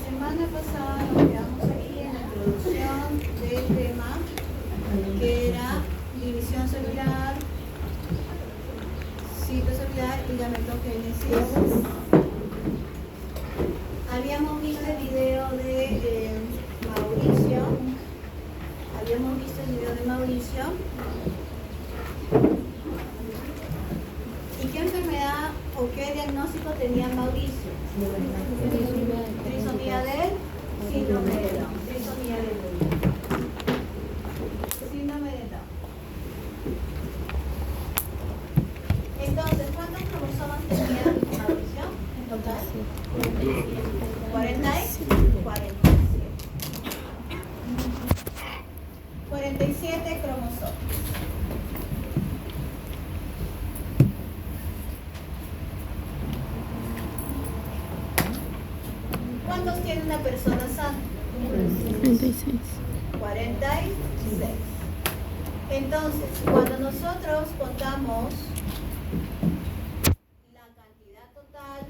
semana pasada nos quedamos aquí en la introducción del tema que era división celular, citocelular y gametogénesis. Habíamos visto el video de Mauricio. ¿Y qué enfermedad o qué diagnóstico tenía Mauricio? Trisomía del síndrome de Down. Trisomía de Down. Síndrome de Down. Entonces, ¿cuántos cromosomas tenía Mauricio en total? 47 cromosomas. ¿Cuántos tiene una persona sana? 36. 46. Entonces, cuando nosotros contamos la cantidad total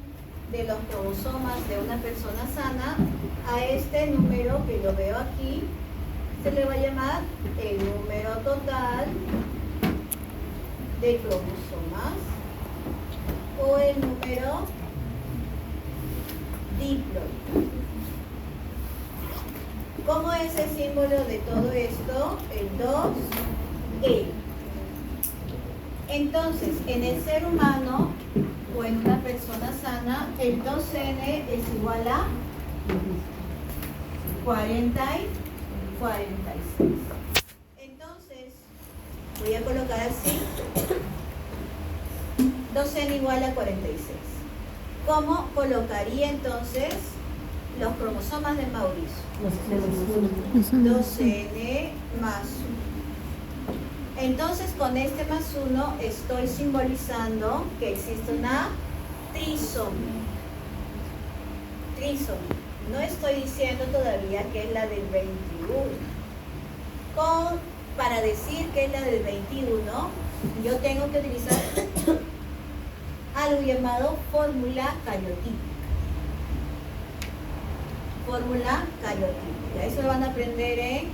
de los cromosomas de una persona sana, a este número que yo veo aquí, se le va a llamar el número total de cromosomas o el número diploide. ¿Cómo es el símbolo de todo esto? El 2E. Entonces, en el ser humano o en una persona sana, el 2N es igual a 40 y 46. Entonces, voy a colocar así, 2N igual a 46. ¿Cómo colocaría entonces los cromosomas de Mauricio? 2N más 1. Entonces, con este más 1 estoy simbolizando que existe una trisomía. No estoy diciendo todavía que es la del 21. Para decir que es la del 21, yo tengo que utilizar algo llamado fórmula cariotípica. Fórmula cariotípica. Eso lo vamos a aprender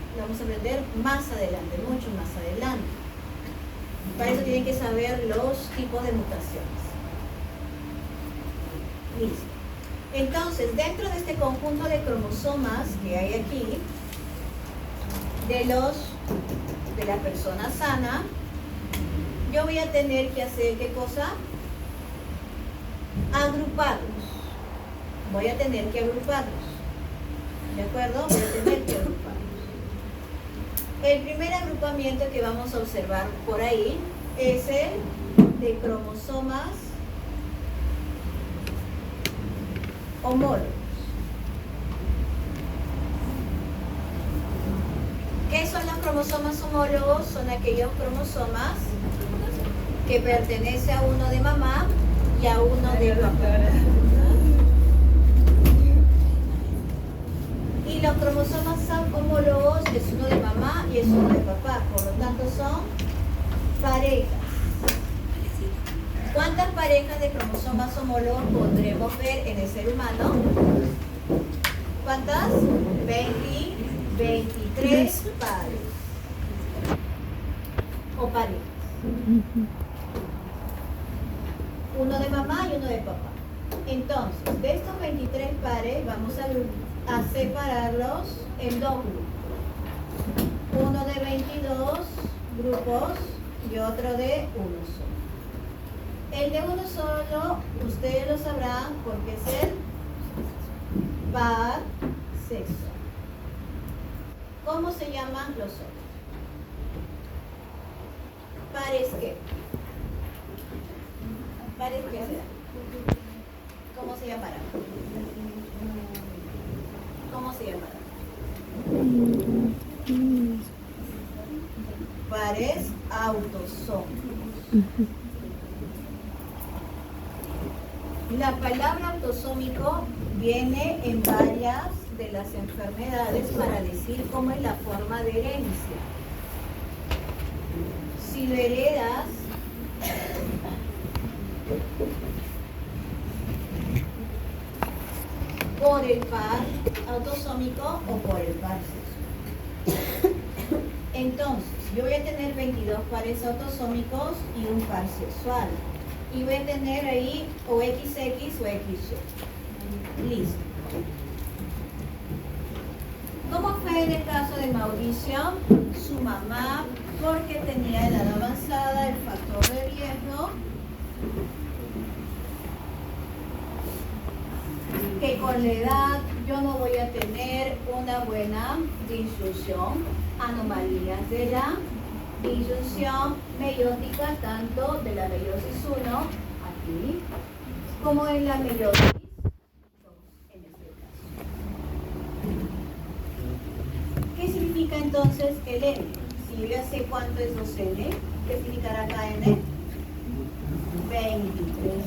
más adelante, mucho más adelante. Para eso tienen que saber los tipos de mutaciones. Listo. Entonces, dentro de este conjunto de cromosomas que hay aquí, de la persona sana, yo voy a tener que hacer ¿qué cosa? Agruparlos. Voy a tener que agruparlos. ¿De acuerdo? Voy a tener que agruparlos. El primer agrupamiento que vamos a observar por ahí es el de cromosomas homólogos. ¿Qué son los cromosomas homólogos? Son aquellos cromosomas que pertenecen a uno de mamá y a uno de papá. Y los cromosomas homólogos es uno de mamá y es uno de papá, por lo tanto son parejas. ¿Cuántas parejas de cromosomas homólogos podremos ver en el ser humano? ¿Cuántas? 23 pares o parejas. Uno de mamá y uno de papá. Entonces, de estos 23 pares vamos a separarlos en dos grupos. Uno de 22 grupos y otro de uno solo. El de uno solo, ustedes lo sabrán porque es el par sexual. ¿Cómo se llaman los otros? ¿Pares qué? ¿Pares qué será? ¿Cómo se llamará? ¿Cómo se llamará? Pares autosómicos. La palabra autosómico viene en varias de las enfermedades para decir cómo es la forma de herencia. Si lo heredas, por el par autosómico o por el par sexual. Entonces, yo voy a tener 22 pares autosómicos y un par sexual. Y voy a tener ahí o XX o XY. Listo. ¿Cómo fue en el caso de Mauricio? Su mamá, porque tenía edad avanzada, el factor de riesgo, que con la edad yo no voy a tener una buena disyunción, anomalías de la disyunción meiótica, tanto de la meiosis 1, aquí, como en la meiosis 2, en este caso. ¿Qué significa entonces el N? Si yo ya sé cuánto es 2N, ¿qué significará acá N? 23.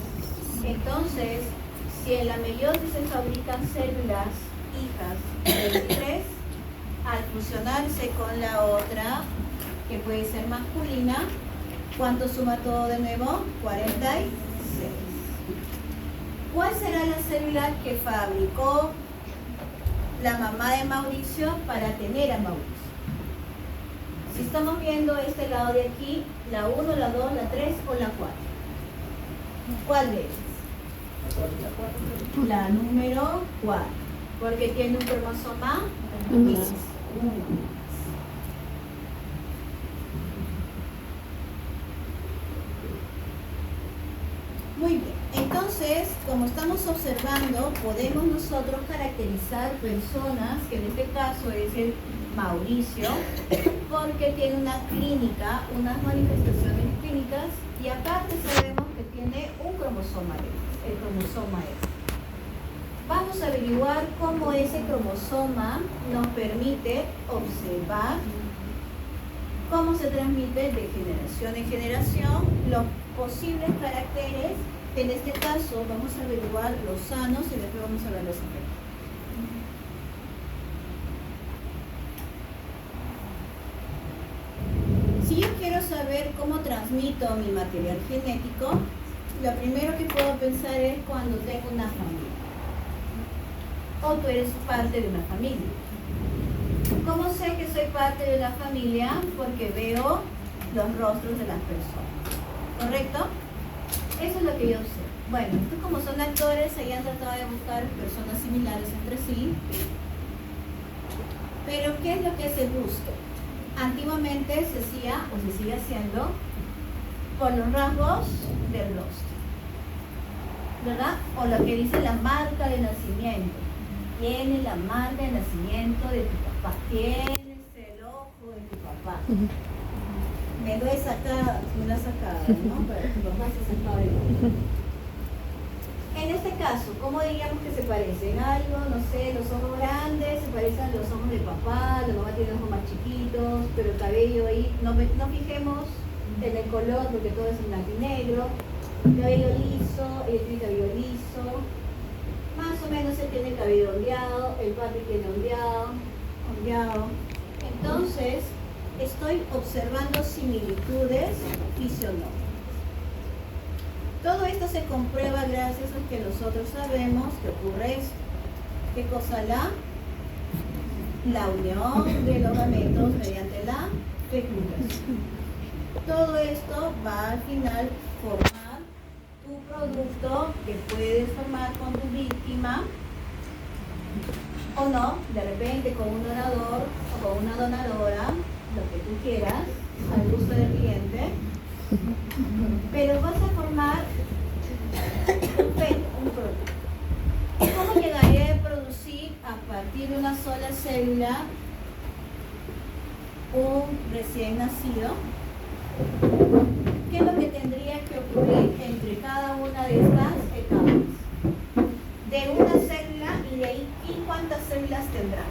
Entonces, si en la meiosis se fabrican células hijas 23, al fusionarse con la otra, que puede ser masculina, ¿cuánto suma todo de nuevo? 46. ¿Cuál será la célula que fabricó la mamá de Mauricio para tener a Mauricio? Si estamos viendo este lado de aquí, la 1, la 2, la 3 o la 4. ¿Cuál de ellas? La número 4, porque tiene un cromosoma más. Muy bien, entonces, como estamos observando, podemos nosotros caracterizar personas, que en este caso es el Mauricio, porque tiene una clínica, unas manifestaciones clínicas, y aparte sabemos que tiene un cromosoma X, el cromosoma X. Vamos a averiguar cómo ese cromosoma nos permite observar cómo se transmite de generación en generación los posibles caracteres. En este caso vamos a averiguar los sanos y después vamos a ver los enfermos. Si yo quiero saber cómo transmito mi material genético, lo primero que puedo pensar es cuando tengo una familia. O tú eres parte de una familia. ¿Cómo sé que soy parte de la familia? Porque veo los rostros de las personas. ¿Correcto? Eso es lo que yo sé. Bueno, estos como son actores, ahí han tratado de buscar personas similares entre sí. Pero ¿qué es lo que se busca? Antiguamente se hacía, o se sigue haciendo, por los rasgos del rostro, ¿verdad? O lo que dice la marca de nacimiento. Tiene la marca de nacimiento de tu papá. Tienes el ojo de tu papá. Me lo he sacado, ¿no? Pero tu papá se ha sacado el ojo. En este caso, ¿cómo diríamos que se parecen? Algo, no sé, los ojos grandes se parecen a los ojos de papá, la mamá tiene ojos más chiquitos, pero el cabello ahí, no fijemos en el color porque todo es en blanco y negro. Cabello liso, ella tiene cabello liso, más o menos él tiene el cabello ondeado, el papi tiene ondeado. Entonces, estoy observando similitudes fisionómicas. Todo esto se comprueba gracias a que nosotros sabemos que ocurre esto. ¿Qué cosa? La unión de los gametos mediante la fecundación. Todo esto va al final formar tu producto que puedes formar con tu víctima o no, de repente con un donador o con una donadora, lo que tú quieras, al gusto del cliente, pero vas a formar un producto. ¿Cómo llegaría a producir a partir de una sola célula un recién nacido? ¿Qué es lo que tendría que ocurrir entre cada una de estas etapas? De una célula y de ahí, ¿y cuántas células tendrá?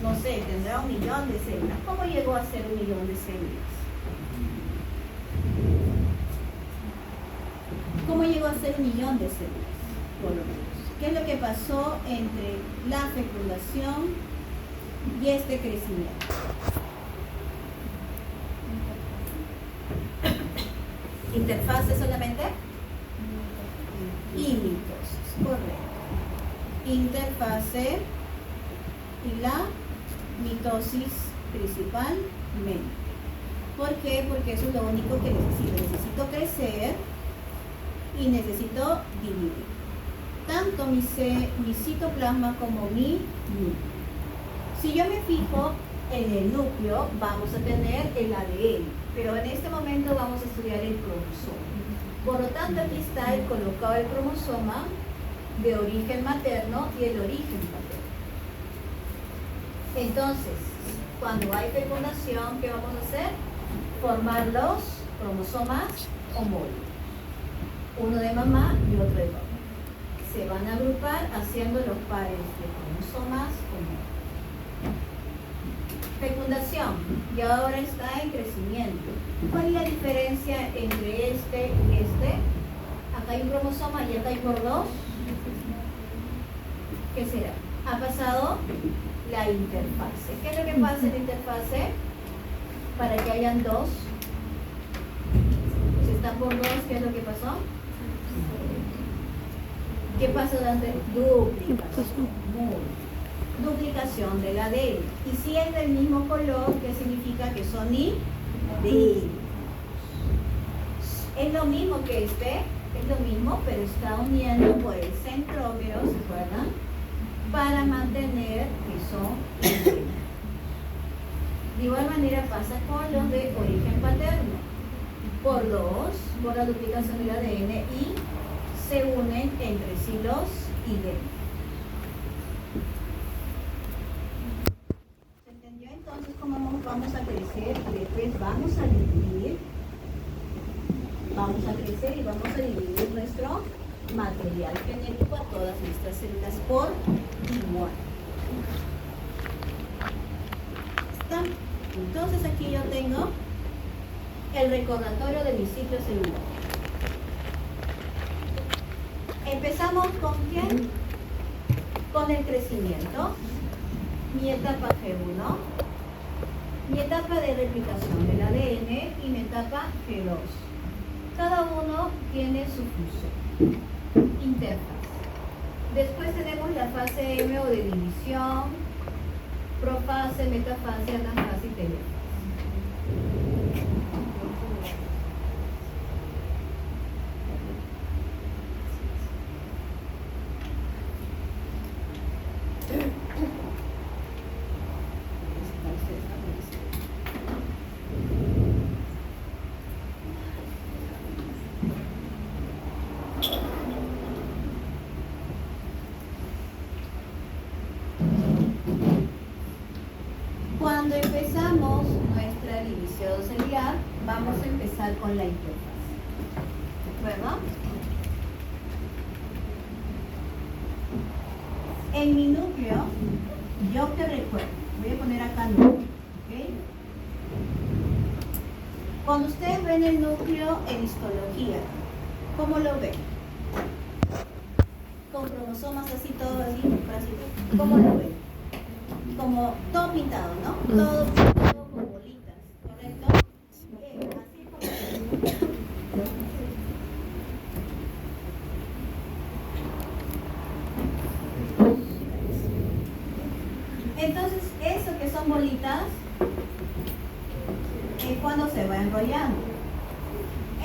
No sé, tendrá 1 millón de células. ¿Cómo llegó a ser 1 millón de células? ¿Cómo llegó a ser 1 millón de células? Por lo menos. ¿Qué es lo que pasó entre la fecundación y este crecimiento? ¿Interfase solamente? Y mitosis, correcto. interfase y la mitosis principalmente. ¿Por qué? Porque eso es lo único que necesito. Necesito crecer y necesito dividir. Tanto mi citoplasma como mi núcleo. Si yo me fijo en el núcleo, vamos a tener el ADN, pero en este momento vamos a estudiar el cromosoma. Por lo tanto, aquí está el colocado el cromosoma de origen materno y el origen paterno. Entonces, cuando hay fecundación, ¿qué vamos a hacer? Formar los cromosomas homólogos. Uno de mamá y otro de papá. Se van a agrupar haciendo los pares de cromosomas homólogos. Fecundación, y ahora está en crecimiento. ¿Cuál es la diferencia entre este y este? Acá hay un cromosoma y acá hay por dos. ¿Qué será? Ha pasado la interfase. ¿Qué es lo que pasa en la interfase? Para que hayan dos. Si están por dos, ¿qué es lo que pasó? ¿Qué pasa durante duplicación? Duplicación del ADN. Y si es del mismo color, ¿qué significa? Que son idénticos. Es lo mismo que este, es lo mismo, pero está uniendo por el centrómero, ¿se acuerdan? Para mantener que son idénticos. De igual manera pasa con los de origen paterno. Por dos, por la duplicación del ADN y se unen entre sí los idénticos. ¿Se entendió entonces cómo vamos a crecer? Y después vamos a dividir. Vamos a crecer y vamos a dividir nuestro material genético a todas nuestras células por igual. ¿Está? Entonces aquí yo tengo el recordatorio de mi ciclo celular. Empezamos con ¿quién? Con el crecimiento, mi etapa G1, mi etapa de replicación del ADN y mi etapa G2. Cada uno tiene su función, interfaz. Después tenemos la fase M o de división, profase, metafase, anafase y telefase. Cuando empezamos nuestra división celular, vamos a empezar con la interfaz. ¿De acuerdo? En mi núcleo, yo que recuerdo, voy a poner acá núcleo, ¿ok? Cuando ustedes ven el núcleo en histología, ¿cómo lo ven? Con cromosomas así, todo así, bracitos. ¿Cómo lo ven? Como todo pintado, ¿no? Todo pintado con bolitas, ¿correcto? Así como... Entonces, eso que son bolitas es cuando se va enrollando.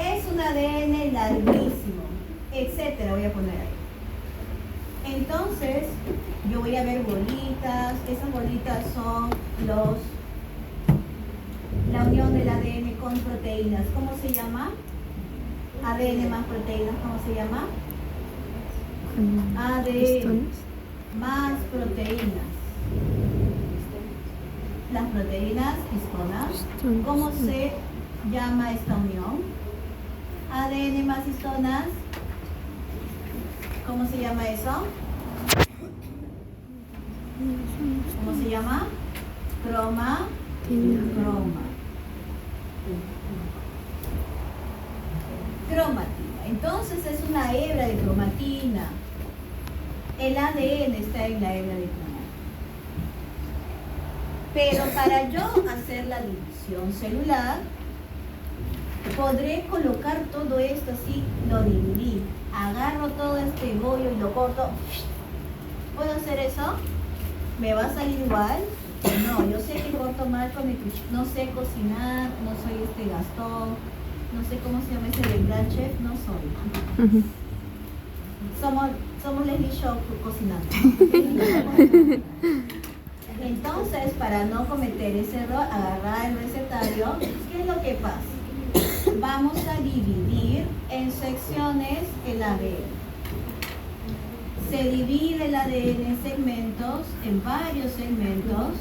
Es un ADN larguísimo, etcétera, voy a poner ahí. Entonces, yo voy a ver bolitas. Esas bolitas son la unión del ADN con proteínas. ¿Cómo se llama? ADN más proteínas, ¿cómo se llama? ADN más proteínas. Las proteínas histonas. ¿Cómo se llama esta unión? ADN más histonas. ¿Cómo se llama eso? ¿Cómo se llama? Cromatina. Entonces es una hebra de cromatina. El ADN está en la hebra de cromatina. Pero para yo hacer la división celular, podré colocar todo esto así, lo dividí. Agarro todo este bollo y lo corto ¿Puedo hacer eso? ¿Me va a salir igual? No, yo sé que puedo tomar con mi cuchillo. No sé cocinar, no soy Gastón, no sé cómo se llama ese del gran chef, no soy. Ujú. Somos Leslie Show cocinando. Entonces, para no cometer ese error, agarrar el recetario, ¿qué es lo que pasa? Vamos a dividir en secciones el ADN. Se divide el ADN en segmentos, en varios segmentos,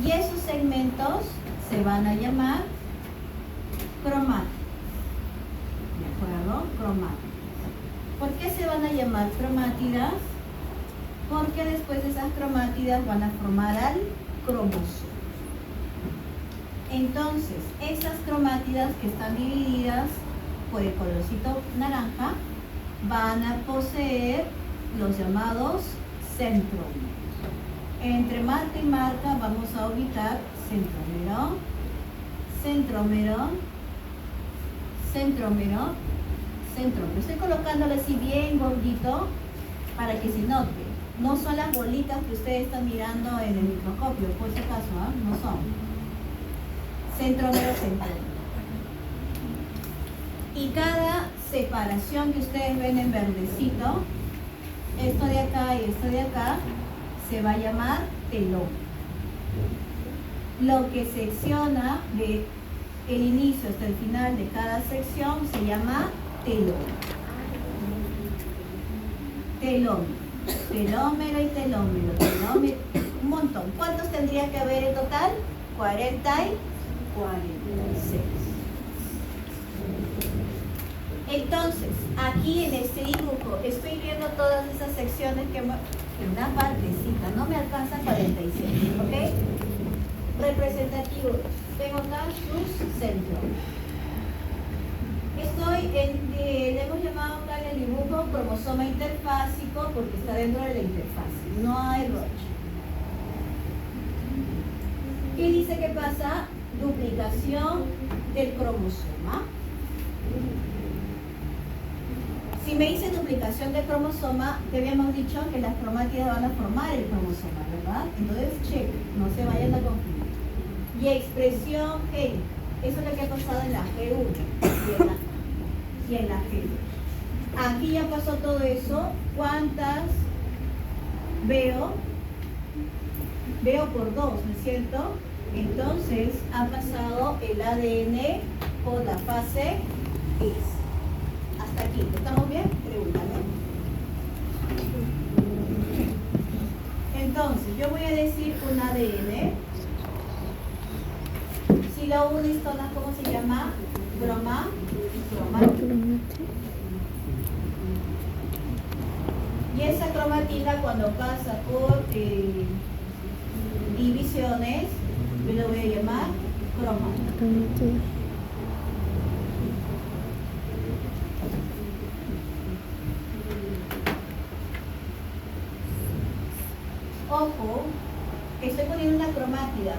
y esos segmentos se van a llamar cromátidos. ¿De acuerdo? Cromátidos. ¿Por qué se van a llamar cromátidas? Porque después de esas cromátidas van a formar al cromosoma. Entonces, esas cromátidas que están divididas por el colorcito naranja van a poseer los llamados centrómeros. Entre marca y marca vamos a ubicar centrómero, centrómero, centrómero, centrómero. Estoy colocándolo así bien gordito para que se note. No son las bolitas que ustedes están mirando en el microscopio, por si acaso, ¿eh? No son. Centrómero, centrómero. Y cada separación que ustedes ven en verdecito, esto de acá y esto de acá, se va a llamar telómero. Lo que secciona de el inicio hasta el final de cada sección se llama telómero. Telómero. Telómero y telómero, telómero, un montón. ¿Cuántos tendría que haber en total? 40 y 46. Entonces, aquí en este dibujo estoy viendo todas esas secciones que en una partecita no me alcanza 46, ¿ok? Representativo. Tengo acá sus centros. Le hemos llamado acá en el dibujo cromosoma interfásico porque está dentro de la interfaz. No hay roche. ¿Qué dice que pasa? Duplicación del cromosoma. Si me dice duplicación del cromosoma, te habíamos dicho que las cromátidas van a formar el cromosoma, ¿verdad? Entonces, check, no se vayan a confundir. Y expresión G, eso es lo que ha pasado en la G1 y en la G2. Aquí ya pasó todo eso. ¿Cuántas veo? Veo por 2, ¿no es cierto? Entonces, ha pasado el ADN por la fase S. Hasta aquí, ¿estamos bien? Pregúntame. Entonces, yo voy a decir un ADN. Si lo unes todas, ¿cómo se llama? Cromática. Y esa cromática cuando pasa por divisiones, yo lo voy a llamar cromática. Ojo, estoy poniendo una cromátida.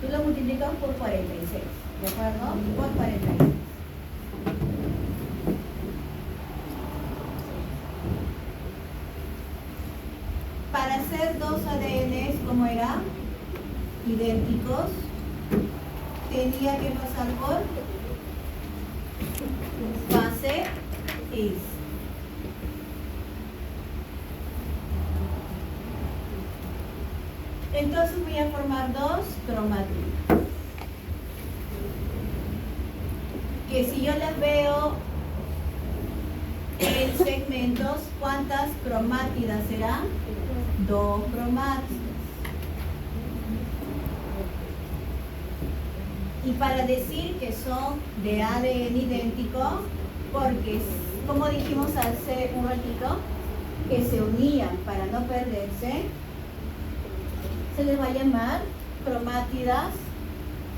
Tú lo multiplicas por 46, ¿de acuerdo? Por 46. Para hacer dos ADNs, como eran idénticos, tenía que pasar por fase S. Entonces voy a formar dos cromátidas. Que si yo las veo en segmentos, ¿cuántas cromátidas serán? 2 cromátidas. Y para decir que son de ADN idéntico, porque como dijimos hace un ratito, que se unían para no perderse, se les va a llamar cromátidas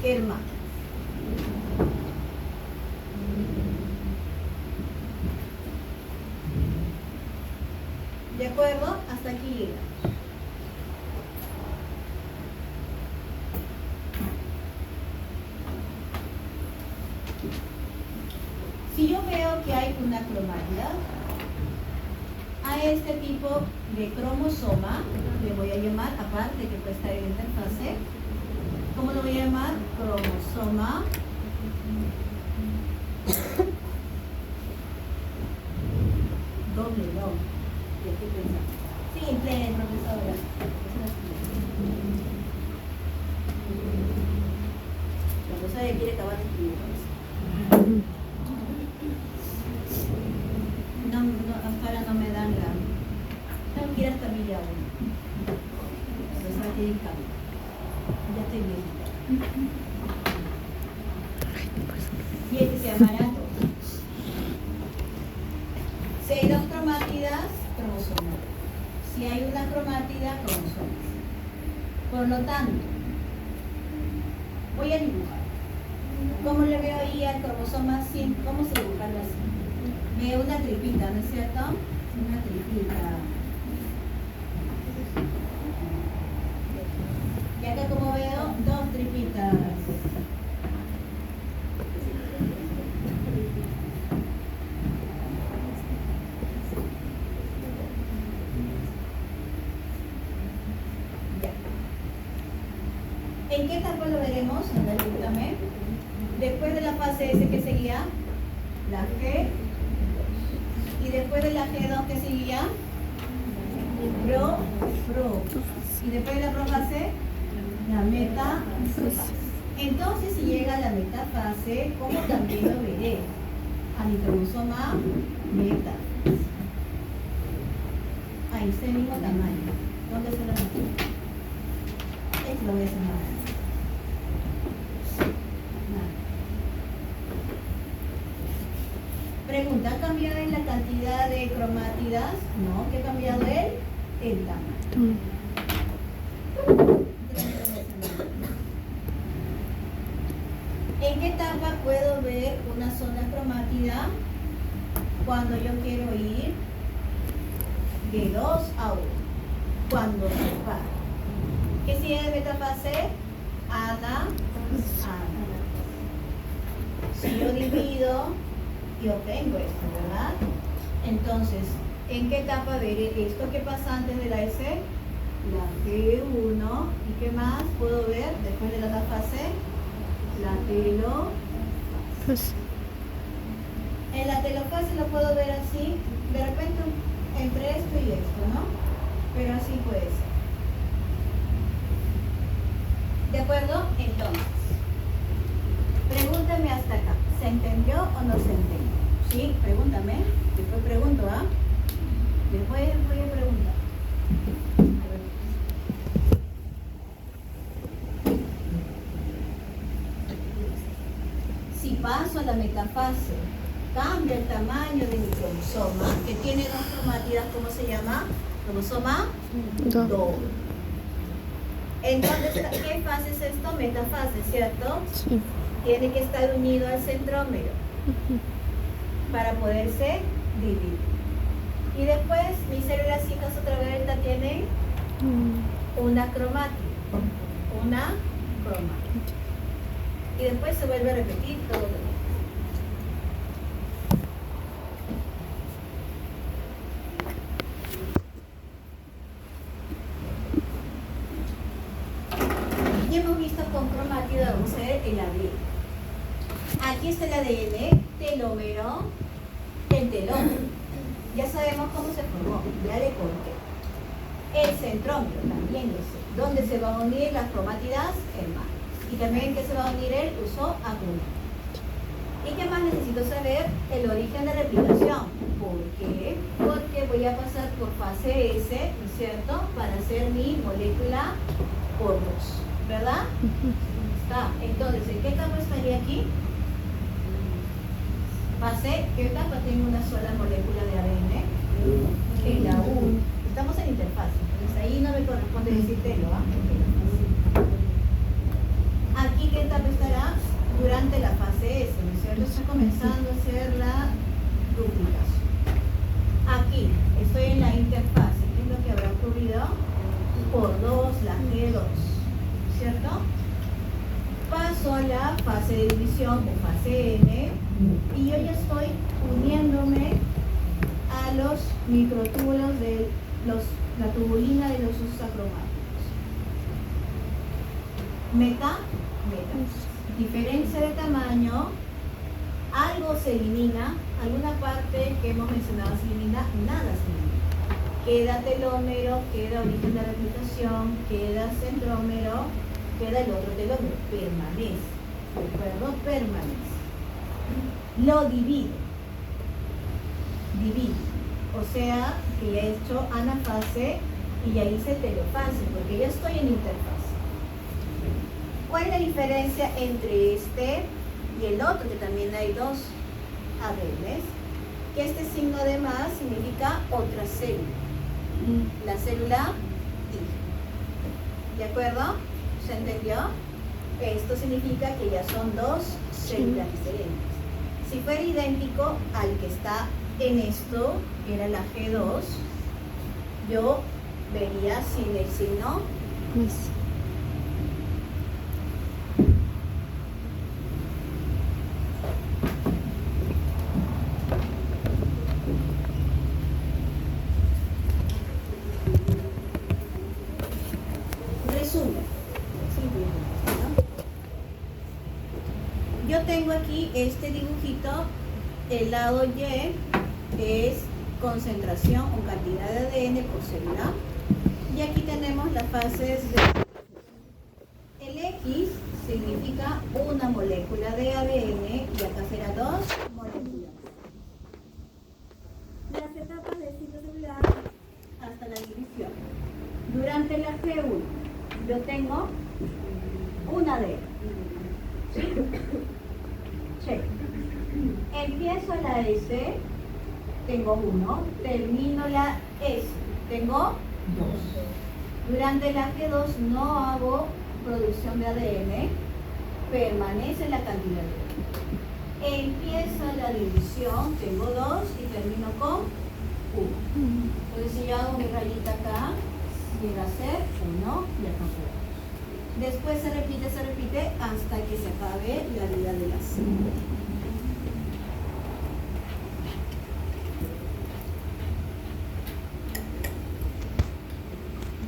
hermanas. ¿De acuerdo? Hasta aquí llegamos. Si yo veo que hay una cromátida, a este tipo de cromosoma le voy a llamar, aparte que puede estar en la interfase, ¿cómo lo voy a llamar? Cromosoma doble. ¿Qué pensás? Simple, profesora. La profesora ya quiere acabar de escribir. No, hasta ahora no me dan la... Tengo que ir hasta Villa 1. La profesora tiene cambio. Ya estoy viejita. Y este se llamará todo. Si hay dos cromátidas, cromosomas. Si hay una cromátida, cromosomas. Por lo tanto, voy a dibujar. ¿Cómo le veo ahí al cromosoma 100? ¿Cómo se dibuja así? Veo una tripita, ¿no es cierto? Una tripita. Y acá como veo, dos tripitas. ¿En qué etapa lo veremos? A ver, dígame. Después de la fase S, ¿qué seguía? La G. Y después de la G2, ¿qué seguía? Pro. Y después de la profase, la metafase. Entonces, si llega a la metafase, ¿cómo también lo veré? Al cromosoma meta. Ahí está el mismo tamaño. ¿Dónde se lo meto? Lo voy a hacer más. Pregunta, ¿ha cambiado en la cantidad de cromátidas? No, ¿qué ha cambiado él? El tamaño. ¿En qué etapa puedo ver una sola cromátida? Cuando yo quiero ir de 2 a 1. Cuando se para. ¿Qué sigue de metafase? Ada. Si yo divido y obtengo esto, ¿verdad? Entonces, ¿en qué etapa veré esto? ¿Qué pasa antes de la S? La G1. ¿Y qué más puedo ver después de la metafase? La telofase. En la telofase lo puedo ver así, de repente entre esto y esto, ¿no? Pero así puede ser. ¿De acuerdo? Entonces, pregúntame hasta acá. ¿Se entendió o no se entendió? Sí, pregúntame. Después pregunto, ¿ah? Después voy a preguntar. A ver. Si paso a la metafase, cambia el tamaño de mi cromosoma, que tiene dos cromátidas, ¿cómo se llama? Cromosoma doble. Entonces, ¿qué fase es esto? Metafase, ¿cierto? Sí. Tiene que estar unido al centrómero para poderse dividir. Y después, mis células hijas otra vez tienen una cromática. Una cromática. Y después se vuelve a repetir todo lo mismo. Hemos visto con cromátida, vamos a ver el ADN. Aquí está el ADN, telómero, el telómero. Ya sabemos cómo se formó, ya le conté. El centrómero, también lo sé. ¿Dónde se van a unir las cromátidas? Hermanas. Y también que se va a unir el uso agudo. ¿Y qué más necesito saber? El origen de replicación. ¿Por qué? Porque voy a pasar por fase S, ¿no es cierto? Para hacer mi molécula por 2. ¿Verdad? Está. Entonces, ¿en qué etapa estaría aquí? Fase, ¿qué etapa tengo una sola molécula de ADN? En la 1. Estamos en interfase. Entonces ahí no me corresponde decírtelo, ¿ah? Aquí, ¿qué etapa estará? Durante la fase S, ¿no es cierto? Está comenzando a hacer la duplicación. Aquí, estoy en la interfase. ¿Qué es lo que habrá ocurrido? Por 2, la G2. ¿Cierto? Paso a la fase de división o fase N y yo ya estoy uniéndome a los microtúbulos de la tubulina de los usos acromáticos. Meta. Diferencia de tamaño, algo se elimina, alguna parte que hemos mencionado se elimina, nada se elimina. Queda telómero, queda origen de replicación, queda centrómero, queda el otro telómero, permanece. ¿De acuerdo? Permanece. Lo divide. O sea, que ya he hecho anafase y ya hice telofase, porque ya estoy en interfase. ¿Cuál es la diferencia entre este y el otro? Que también hay dos ADNs. Que este signo de más significa otra célula. La célula I. ¿De acuerdo? ¿Se entendió? Esto significa que ya son dos células diferentes. Si fuera idéntico al que está en esto, que era la G2, yo vería sin el signo Más. resumen. Yo tengo aquí este dibujito, el lado Y es concentración o cantidad de ADN por célula, y aquí tenemos las fases de... El X significa una molécula de ADN y acá será dos moléculas. Las etapas del ciclo celular hasta la división. Durante la G1 yo tengo un ADN. ¿Sí? Check. Empiezo la S, tengo 1. Termino la S, tengo 2. Durante la G2 no hago producción de ADN, permanece la cantidad de ADN. Empieza la división, tengo 2 y termino con 1. Entonces si yo hago mi rayita acá, llega a ser 1 y acá fue 2. Después se repite hasta que se acabe la vida de la célula.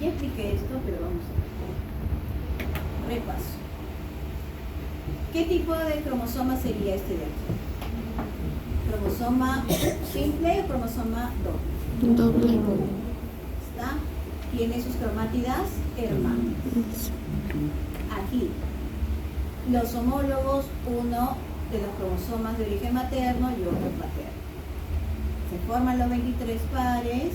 Ya expliqué esto, pero vamos a ver. Repaso. ¿Qué tipo de cromosoma sería este de aquí? ¿Cromosoma simple o cromosoma doble? Doble. ¿Está? Tiene sus cromátidas hermanas. Aquí, los homólogos, uno de los cromosomas de origen materno y otro paterno. Se forman los 23 pares.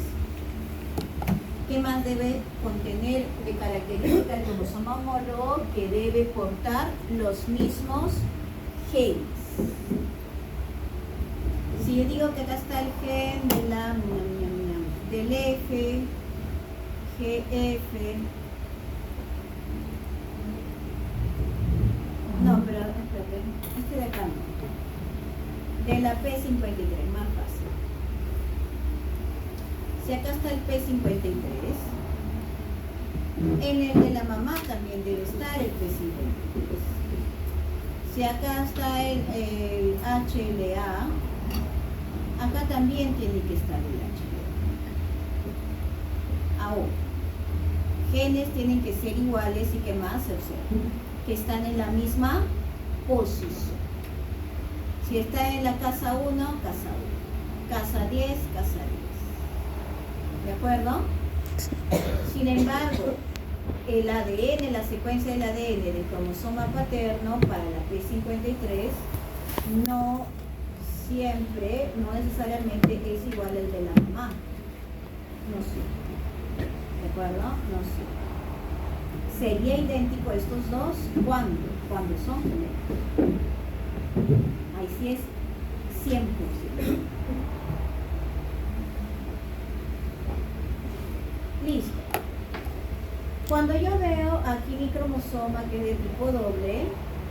¿Qué más debe contener de característica el cromosoma homólogo? Que debe portar los mismos genes. Si yo digo que acá está el gen de del F, GF, no, pero espérate, este de acá no, de la P53, más fácil. Si acá está el P53, en el de la mamá también debe estar el P53. Si acá está el HLA, acá también tiene que estar el HLA. Ahora, genes tienen que ser iguales y que más se observa, que están en la misma posición. Si está en la casa 1, casa 1, casa 10, casa 10. ¿De acuerdo? Sin embargo, el ADN, la secuencia del ADN del cromosoma paterno para la P53 no siempre, no necesariamente es igual al de la mamá. No siempre. ¿De acuerdo? No siempre. ¿Sería idéntico a estos dos? ¿Cuándo? Cuando son gemelos. Ahí sí es 100%. Listo. Cuando yo veo aquí mi cromosoma que es de tipo doble,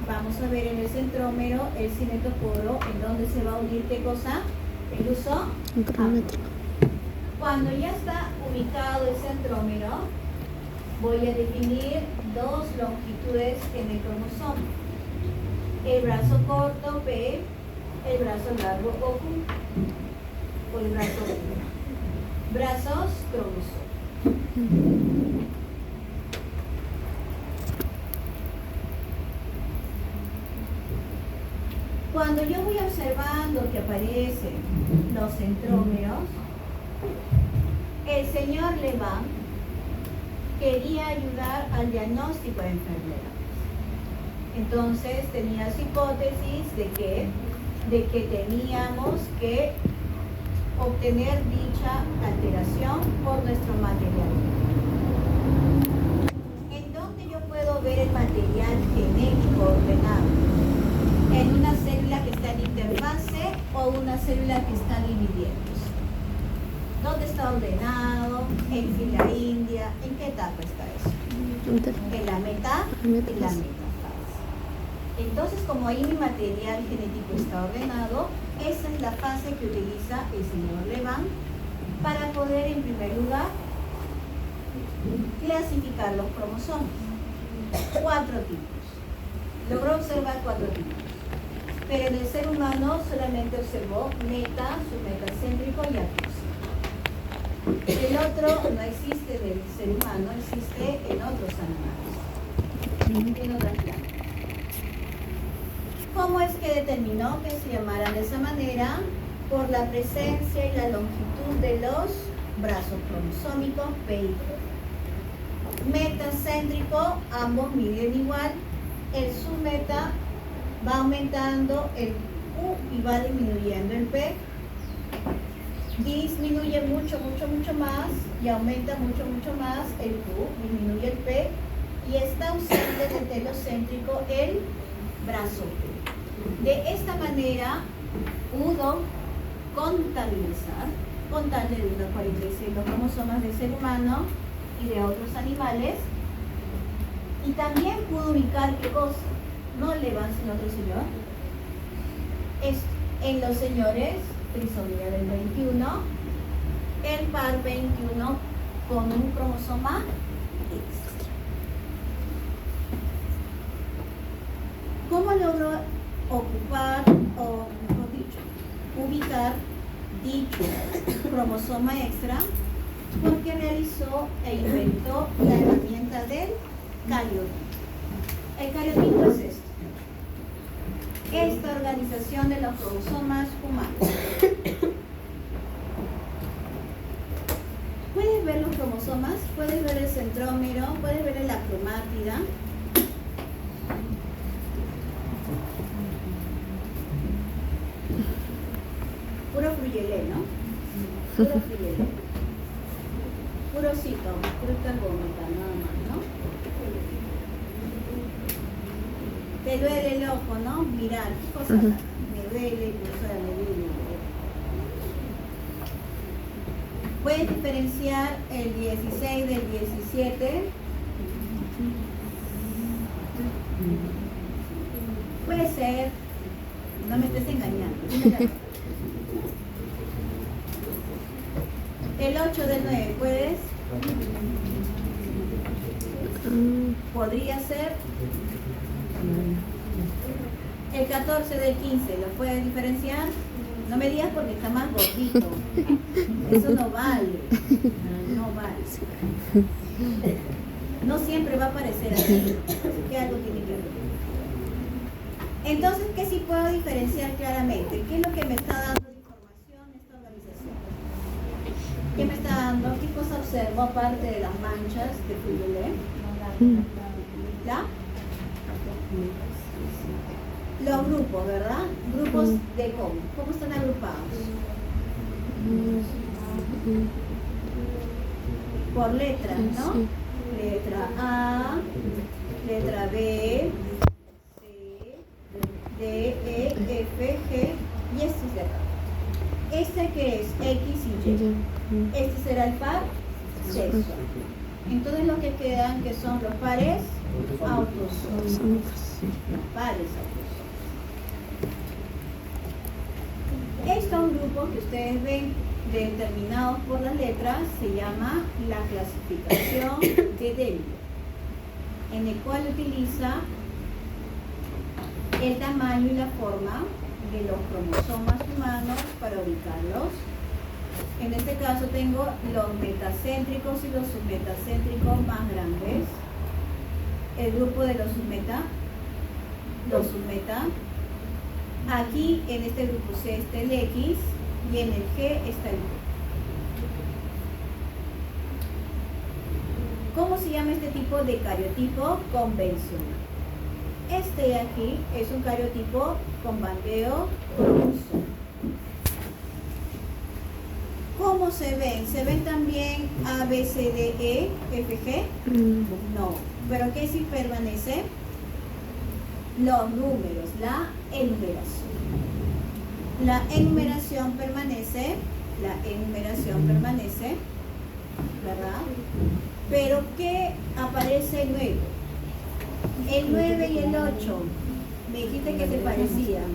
vamos a ver en el centrómero el cinetoporo, en donde se va a unir ¿qué cosa? El uso Acrométrico. Cuando ya está ubicado el centrómero, voy a definir dos longitudes en el cromosoma. El brazo corto P, el brazo largo o Q, o el brazo B. brazos cromosómicos. Cuando yo voy observando que aparecen los centrómeros, el señor Levin quería ayudar al diagnóstico de enfermedades. Entonces tenía su hipótesis de que teníamos que obtener dicha alteración por nuestro material. ¿En dónde yo puedo ver el material genético ordenado? ¿En una célula que está en interfase o una célula que está dividiéndose? ¿Dónde está ordenado? ¿En fila india? ¿En qué etapa está eso? En la metafase. Entonces, como ahí mi material genético está ordenado, esa es la fase que utiliza el señor Levin para poder, en primer lugar, clasificar los cromosomas. 4 tipos. Logró observar 4 tipos. Pero en el ser humano solamente observó meta, submetacéntrico y acústico. El otro no existe del ser humano, existe en otros animales, en otras plantas. ¿Cómo es que determinó que se llamaran de esa manera? Por la presencia y la longitud de los brazos cromosómicos P y P. Metacéntrico, ambos miden igual. El submeta va aumentando el Q y va disminuyendo el P. Disminuye mucho más y aumenta mucho más el Q, disminuye el P y está ausente del telocéntrico el brazo P. De esta manera pudo contarle de 1 a 46 los cromosomas del ser humano y de otros animales, y también pudo ubicar qué cosa, no Levin sino otro señor, es en los señores trisomía del 21, el par 21 con un cromosoma extra. ¿Cómo logró ocupar, o mejor dicho, ubicar dicho cromosoma extra? Porque realizó e inventó la herramienta del cariotipo. El cariotipo es esto. Esta organización de los cromosomas humanos. ¿Puedes ver los cromosomas? ¿Puedes ver el centrómero? ¿Puedes ver la cromátida? Puro fruyelé, ¿no? Puro fruyelé. Puro cito, puro carbómeta, nada más, ¿no? Te duele el ojo, ¿no? Mirar, ¿qué cosa? Me duele, me duele. ¿Puedes diferenciar el 16 del 17? Puede ser, no me estés engañando. El 8 del 9, ¿puedes? Podría ser. El 14 del 15, ¿lo puedes diferenciar? No me digas porque está más gordito. Eso no vale. No vale. No siempre va a aparecer así. ¿Qué algo tiene que ver? Entonces, ¿qué sí puedo diferenciar claramente? ¿Qué es lo que me está dando de información esta organización? ¿Qué me está dando? ¿Qué cosa observo aparte de las manchas de Fuyelé? ¿La? Los grupos, ¿verdad? Grupos de cómo están agrupados. Por letras, ¿no? Letra A, letra B, C, D, E, F, G, y este es de acá. ¿Este que es? X y Y. Este será el par sexual. Entonces lo que quedan que son los pares autosómicos. Pares autosómicos. Estos grupos que ustedes ven determinados por las letras se llama la clasificación de Delia, en el cual utiliza el tamaño y la forma de los cromosomas humanos para ubicarlos En este caso tengo los metacéntricos y los submetacéntricos más grandes. El grupo de los submeta. Aquí en este grupo C está el X y en el G está el Y. ¿Cómo se llama este tipo de cariotipo convencional? Este de aquí es un cariotipo con bandeo cromosómico. ¿Cómo se ven? ¿Se ven también A, B, C, D, E, F, G? No. ¿Pero qué sí permanece? Los números, la enumeración. La enumeración permanece, ¿verdad? Pero ¿qué aparece nuevo? El 9 y el 8. Me dijiste que se parecían.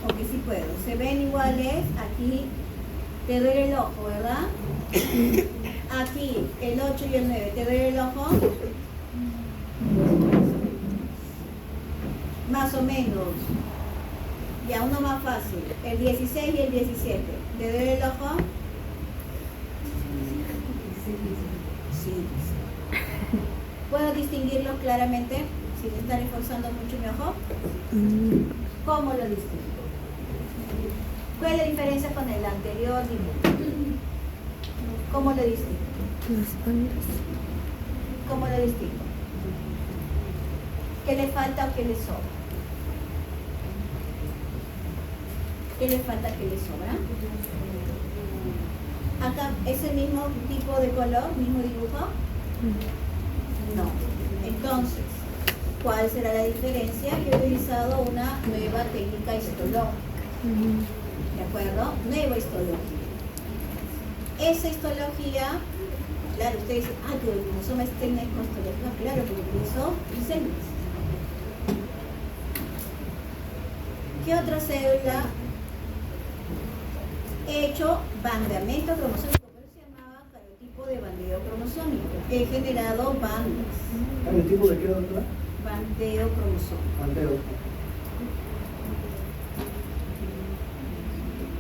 O que sí puedo. Se ven iguales. Aquí te duele el ojo, ¿verdad? Aquí el 8 y el 9. ¿Te duele el ojo? Más o menos. Ya uno más fácil. El 16 y el 17. ¿Te duele el ojo? Sí. ¿Puedo distinguirlos claramente sin estar esforzando mucho mi ojo? ¿Cómo lo distingo? ¿Cuál es la diferencia con el anterior dibujo? ¿Cómo lo distingo? Las bandas. ¿Cómo lo distingo? ¿Qué le falta o qué le sobra? ¿Qué le falta, qué le sobra? Acá es el mismo tipo de color, mismo dibujo. No. Entonces, ¿cuál será la diferencia? Que he utilizado una nueva técnica histológica. ¿De acuerdo? Nueva histología. Esa histología, claro, ustedes dicen, pero el cromosoma es técnica histológica, claro, porque utilizo células. ¿Qué otra célula? He hecho bandeamiento cromosómico, pero se llamaba cariotipo de bandeo cromosómico. He generado bandas. ¿Cariotipo de qué, doctora? Bandeo cromosómico. Bandeo.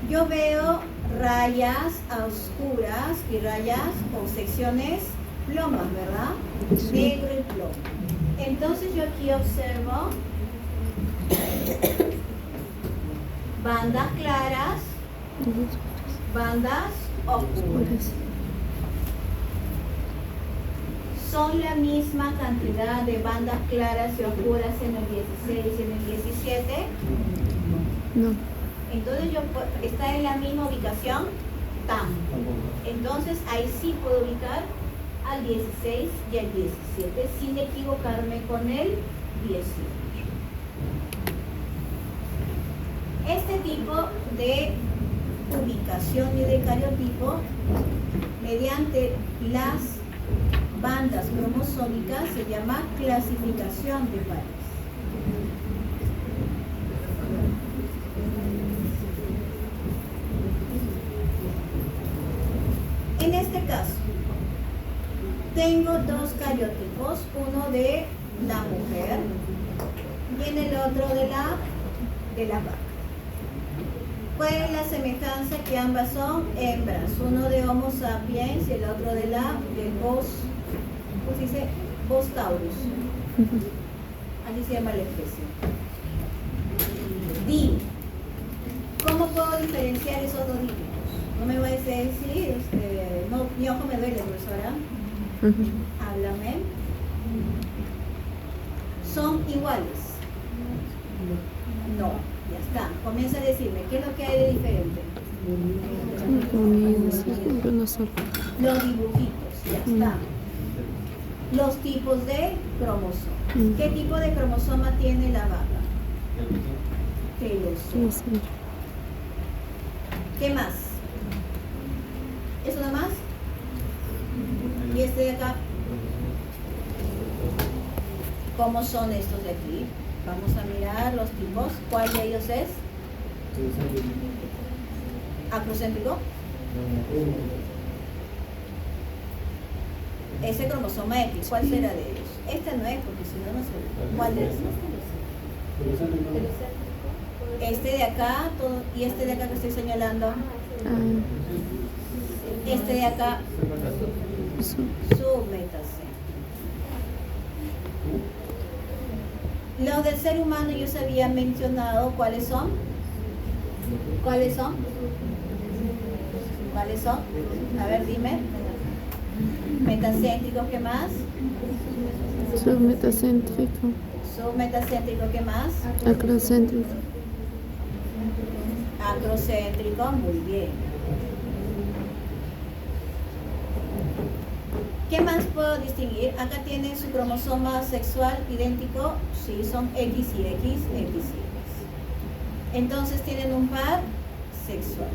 Yo veo rayas oscuras y rayas o secciones plomas, ¿verdad? Sí. Negro y plomo. Entonces yo aquí observo bandas claras, bandas oscuras. ¿Son la misma cantidad de bandas claras y oscuras en el 16 y en el 17? No. Entonces ¿está en la misma ubicación? Tampoco. Entonces ahí sí puedo ubicar al 16 y al 17 sin equivocarme con el 18. Este tipo de ubicación y de cariotipo, mediante las bandas cromosómicas, se llama clasificación de pares. En este caso, tengo dos cariotipos, uno de la mujer y en el otro de la vaca. ¿Cuál es la semejanza? Que ambas son hembras, uno de Homo sapiens y el otro del Bos, ¿cómo se dice? Bos taurus. Así se llama la especie. Dime, ¿cómo puedo diferenciar esos dos dígitos? No me va a decir, sí, no, mi ojo me duele, profesora. Háblame. ¿Son iguales? No, ya está. Comienza a decirme, ¿qué es lo que hay de diferente? Los dibujitos, ya está. Los tipos de cromosoma. ¿Qué tipo de cromosoma tiene la vaca? Telosoma. ¿Qué más? ¿Eso nada más? ¿Y este de acá? ¿Cómo son estos de aquí? Vamos a mirar los tipos. ¿Cuál de ellos es? ¿Acrocéntrico? Ese cromosoma X, ¿cuál será de ellos? Este no es, porque si no, no sé. ¿Cuál es? Este de acá, y este de acá que estoy señalando. Este de acá, Su. submetacéntrico. Los del ser humano yo os había mencionado cuáles son. ¿Cuáles son? ¿Cuáles son? A ver, dime. Metacéntrico, ¿qué más? Submetacéntrico. Submetacéntrico, ¿qué más? Acrocéntrico. Acrocéntrico, muy bien. ¿Qué más puedo distinguir? Acá tienen su cromosoma sexual idéntico, sí, son X y X, X y X. Entonces tienen un par sexual.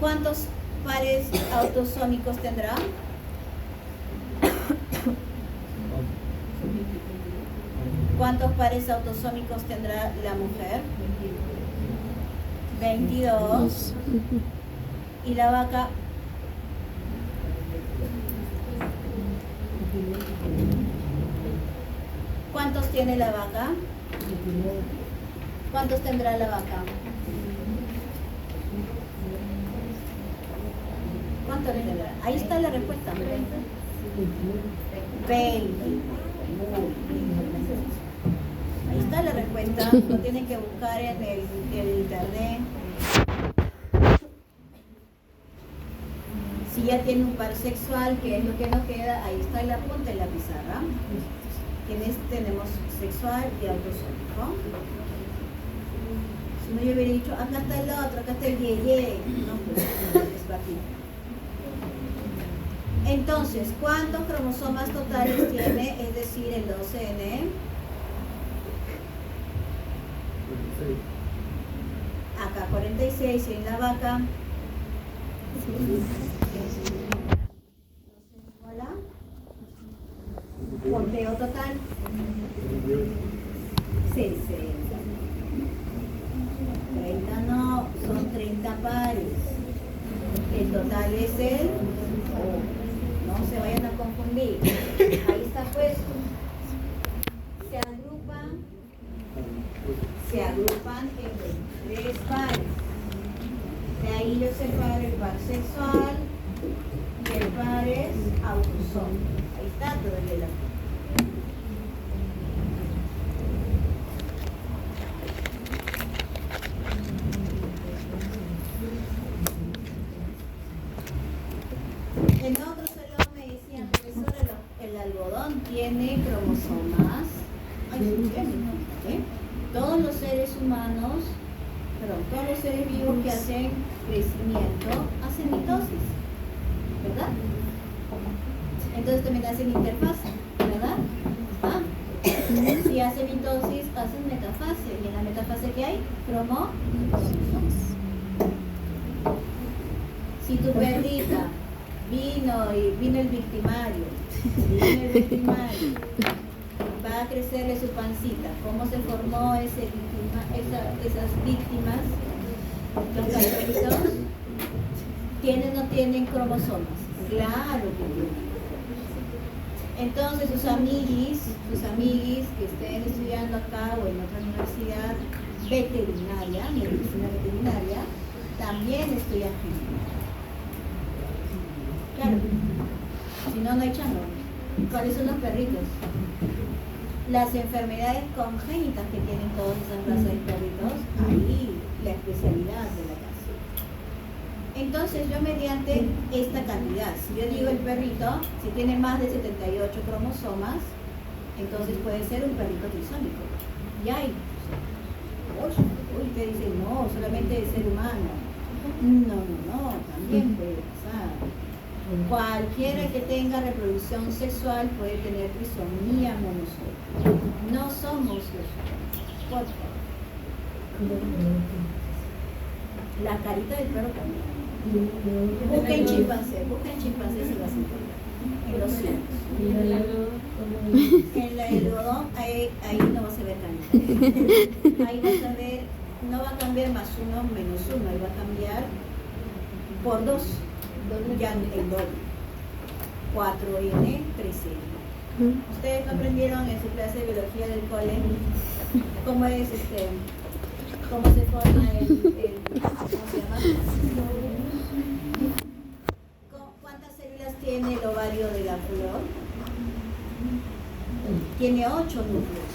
¿Cuántos pares autosómicos tendrá? ¿Cuántos pares autosómicos tendrá la mujer? 22. ¿Y la vaca? ¿Cuántos tiene la vaca? ¿Cuántos tendrá la vaca? ¿Cuántos tendrá? Ahí está la respuesta. 20. Ahí está la respuesta. Lo tienen que buscar en el internet. Si ya tiene un par sexual, que es lo que nos queda, ahí está el apunte en la pizarra. Tenemos sexual y autosómico. Si no, yo hubiera dicho, acá está el otro, acá está el yeye. No, pues es aquí. Entonces, ¿cuántos cromosomas totales tiene? Es decir, el 12N. Acá 46 y en la vaca. Hola. Conteo total. 60. 30 no, son 30 pares. El total es el... No se vayan a confundir. Ahí está puesto. Se agrupan en 3 pares. De ahí yo separo el par sexual y el par es autosómico. Ahí está todo el relato. En otro salón me decían, profesora, el algodón tiene cromosomas. Ay, sí, tiene, ¿eh? Todos los seres humanos, todos los seres vivos que hacen crecimiento hacen mitosis, ¿verdad? Entonces también hacen interfase, ¿verdad? ¿Ah? Si hacen mitosis, hacen metafase. ¿Y en la metafase qué hay? Cromosomas. Si tu perrita vino el victimario, va a crecerle su pancita. ¿Cómo se formó esas víctimas? Los cachorritos, ¿tienen o no tienen cromosomas? Claro que tienen. Entonces sus amiguis que estén estudiando acá o en otra universidad veterinaria, medicina veterinaria, también estudian genética. Claro, si no, no hay chango. ¿Cuáles son los perritos? Las enfermedades congénitas que tienen todas esas razas de perritos, ahí la especialidad de la casa. Entonces yo mediante esta cantidad, si yo digo el perrito, si tiene más de 78 cromosomas, entonces puede ser un perrito trisómico. Y hay. Uy, te dicen, no, solamente el ser humano. No, también puede pasar. Cualquiera que tenga reproducción sexual puede tener trisomía monosómica. No somos los humanos. Por favor. La carita del perro también. Busquen chimpancé si vas a encontrar. En los cielos. En el algodón, ahí no vas a ver carita. Ahí vas a ver, no va a cambiar más 1 menos 1, ahí va a cambiar por 2. Ya el doble. 4N, 3N. ¿Ustedes no aprendieron en su clase de biología del cole cómo es cómo se forma ¿cómo se llama? ¿Cuántas células tiene el ovario de la flor? Tiene 8 núcleos.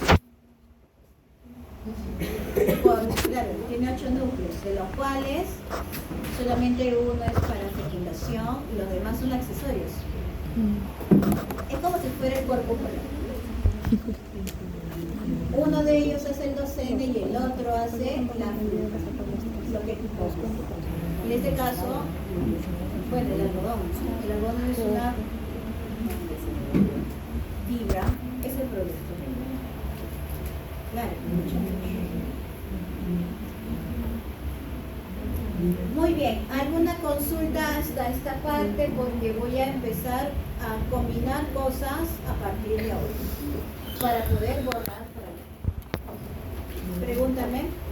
Claro, tiene 8 núcleos, de los cuales solamente uno es para fecundación y los demás son accesorios. Es como si fuera el cuerpo polar. Uno de ellos hace el docene y el otro hace la lo que en este caso, bueno, el algodón. El algodón es una fibra, es el producto. Claro, muy bien, ¿alguna consulta hasta esta parte? Porque voy a empezar a combinar cosas a partir de ahora para poder borrar por ahí. Pregúntame.